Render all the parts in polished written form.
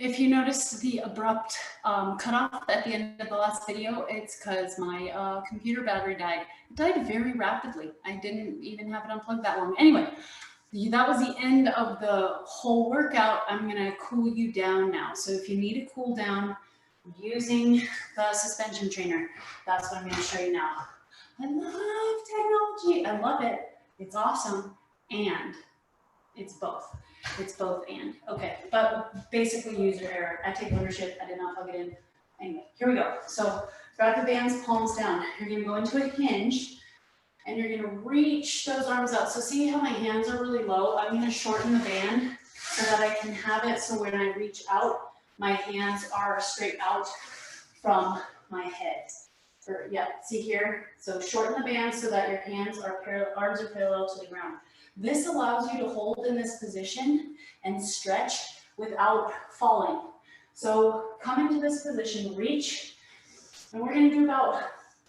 If you noticed the abrupt cutoff at the end of the last video, it's because my computer battery died. It died very rapidly. I didn't even have it unplugged that long. Anyway, that was the end of the whole workout. I'm going to cool you down now. So if you need a cool down using the suspension trainer, that's what I'm going to show you now. I love technology. I love it. It's awesome. And it's both. It's both and. Okay, but basically user error. I take ownership. I did not plug it in. Anyway, here we go. So grab the bands, palms down. You're going to go into a hinge, and you're going to reach those arms out. So see how my hands are really low? I'm going to shorten the band so that I can have it so when I reach out, my hands are straight out from my head. Or, yeah, see here? So shorten the band so that your hands are arms are parallel to the ground. This allows you to hold in this position and stretch without falling. So come into this position, reach, and we're going to do about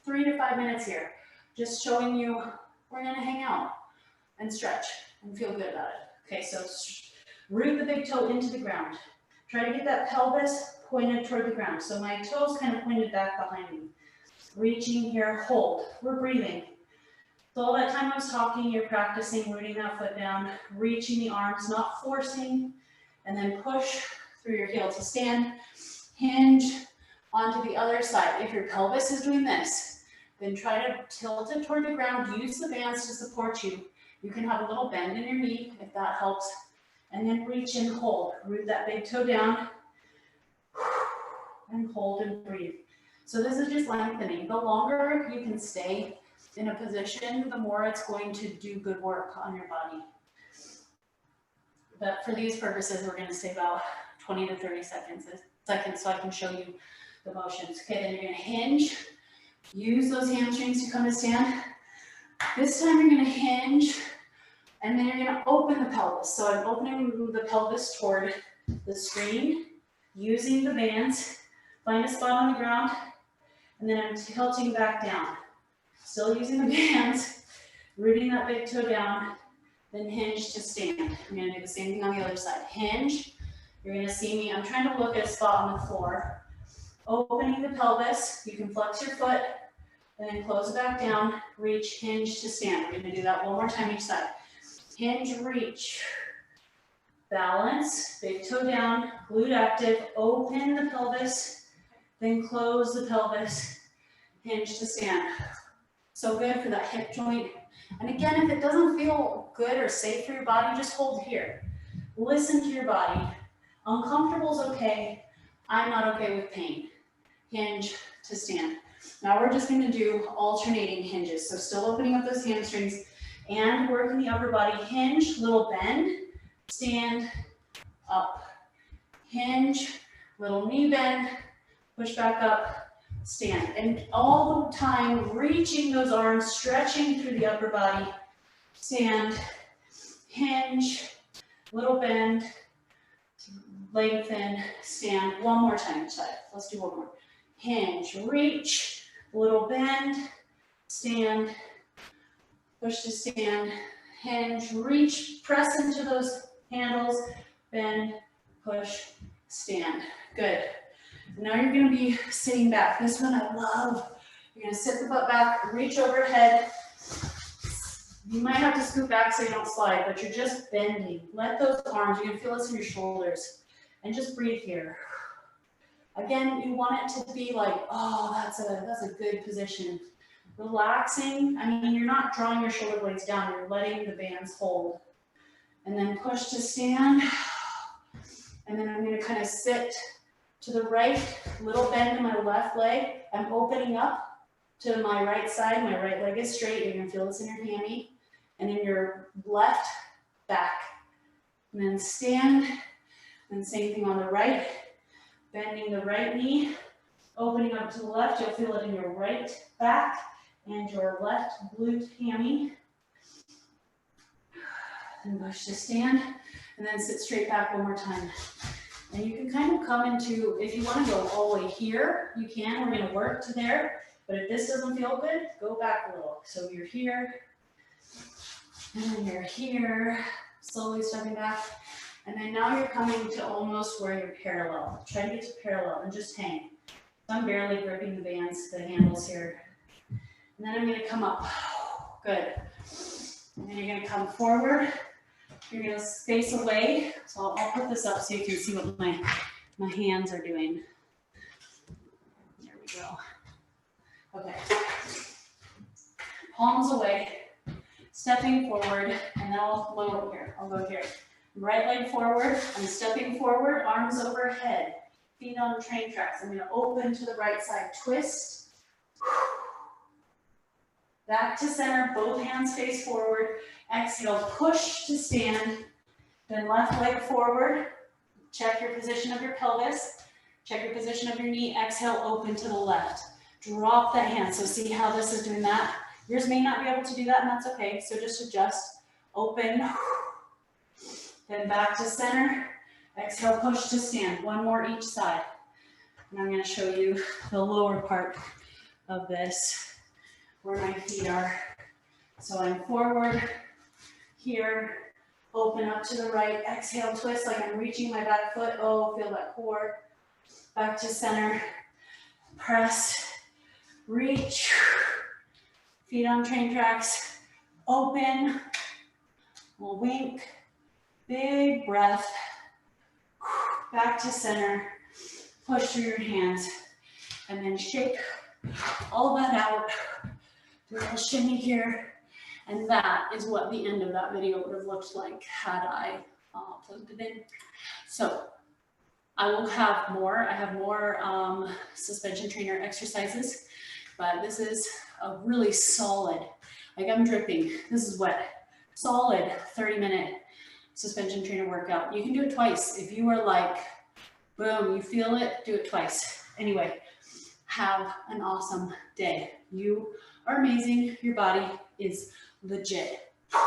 3 to 5 minutes here. Just showing you, we're going to hang out and stretch and feel good about it. Okay, so root the big toe into the ground. Try to get that pelvis pointed toward the ground. So my toes kind of pointed back behind me. Reaching here, hold. We're breathing. So all that time I was talking, you're practicing rooting that foot down, reaching the arms, not forcing, and then push through your heel to stand. Hinge onto the other side. If your pelvis is doing this, then try to tilt it toward the ground. Use the bands to support you. You can have a little bend in your knee if that helps. And then reach and hold. Root that big toe down. And hold and breathe. So this is just lengthening. The longer you can stay in a position, the more it's going to do good work on your body. But for these purposes, we're going to stay about 20 to 30 seconds so I can show you the motions. Okay, then you're going to hinge. Use those hamstrings to come to stand. This time you're going to hinge, and then you're going to open the pelvis. So I'm opening the pelvis toward the screen, using the bands. Find a spot on the ground, and then I'm tilting back down. Still using the bands, rooting that big toe down, then hinge to stand. I'm going to do the same thing on the other side. Hinge. You're going to see me. I'm trying to look at a spot on the floor. Opening the pelvis. You can flex your foot, and then close it back down. Reach, hinge to stand. We're going to do that one more time each side. Hinge, reach. Balance. Big toe down. Glute active. Open the pelvis. Then close the pelvis. Hinge to stand. So good for that hip joint. And again, if it doesn't feel good or safe for your body, just hold here. Listen to your body. Uncomfortable is okay. I'm not okay with pain. Hinge to stand. Now we're just going to do alternating hinges. So still opening up those hamstrings and working the upper body. Hinge, little bend, stand, up. Hinge, little knee bend, push back up. Stand. And all the time, reaching those arms, stretching through the upper body. Stand, hinge, little bend, lengthen, stand. One more time each side. Let's do one more. Hinge, reach, little bend, stand, push to stand, hinge, reach, press into those handles, bend, push, stand. Good. Now you're going to be sitting back. This one I love. You're going to sit the butt back, reach overhead. You might have to scoot back so you don't slide, but you're just bending. Let those arms, you can feel this in your shoulders, and just breathe here. Again, you want it to be like, oh, that's a good position. Relaxing. I mean, you're not drawing your shoulder blades down. You're letting the bands hold. And then push to stand. And then I'm going to kind of sit to the right, little bend in my left leg. I'm opening up to my right side. My right leg is straight. You're going to feel this in your hammy. And in your left back. And then stand. And same thing on the right. Bending the right knee. Opening up to the left. You'll feel it in your right back and your left glute hammy. And push to stand. And then sit straight back one more time. And you can kind of come into, if you want to go all the way here, you can. We're going to work to there. But if this doesn't feel good, go back a little. So you're here, and then you're here, slowly stepping back. And then now you're coming to almost where you're parallel. Try to get to parallel and just hang. So I'm barely gripping the bands, the handles here. And then I'm gonna come up. Good. And then you're gonna come forward. You're gonna space away. So I'll put this up so you can see what my hands are doing. There we go. Okay. Palms away, stepping forward, and then I'll lower here. I'll go here. Right leg forward. I'm stepping forward, arms overhead, feet on train tracks. I'm gonna open to the right side, twist. Back to center, both hands face forward. Exhale, push to stand. Then left leg forward. Check your position of your pelvis. Check your position of your knee. Exhale, open to the left. Drop the hand. So see how this is doing that? Yours may not be able to do that, and that's okay. So just adjust, open. Then back to center. Exhale, push to stand. One more each side. And I'm going to show you the lower part of this, where my feet are. So I'm forward here, open up to the right, exhale, twist like I'm reaching my back foot. Oh, feel that core. Back to center, press, reach, feet on train tracks, open, we'll wink, big breath, back to center, push through your hands, and then shake all that out. Do a little shimmy here, and that is what the end of that video would have looked like had I plugged it in. So I will have more. I have more suspension trainer exercises, but this is a really solid, like I'm dripping, this is wet, solid 30-minute suspension trainer workout. You can do it twice. If you are like, boom, you feel it, do it twice. Anyway, have an awesome day. You are amazing. Your body is legit.